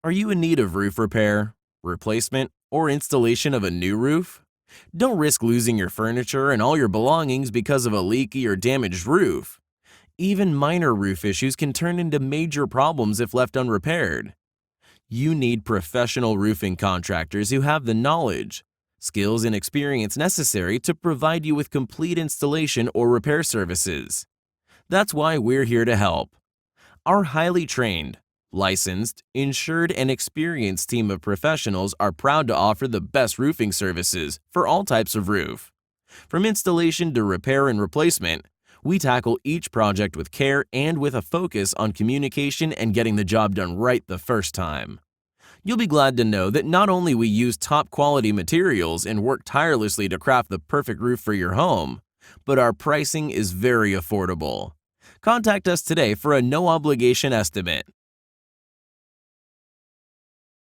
Are you in need of roof repair, replacement, or installation of a new roof? Don't risk losing your furniture and all your belongings because of a leaky or damaged roof. Even minor roof issues can turn into major problems if left unrepaired. You need professional roofing contractors who have the knowledge, skills, and experience necessary to provide you with complete installation or repair services. That's why we're here to help. Our highly trained, licensed, insured, and experienced team of professionals are proud to offer the best roofing services for all types of roof. From installation to repair and replacement, we tackle each project with care and with a focus on communication and getting the job done right the first time. You'll be glad to know that not only we use top quality materials and work tirelessly to craft the perfect roof for your home, but our pricing is very affordable. Contact us today for a no-obligation estimate.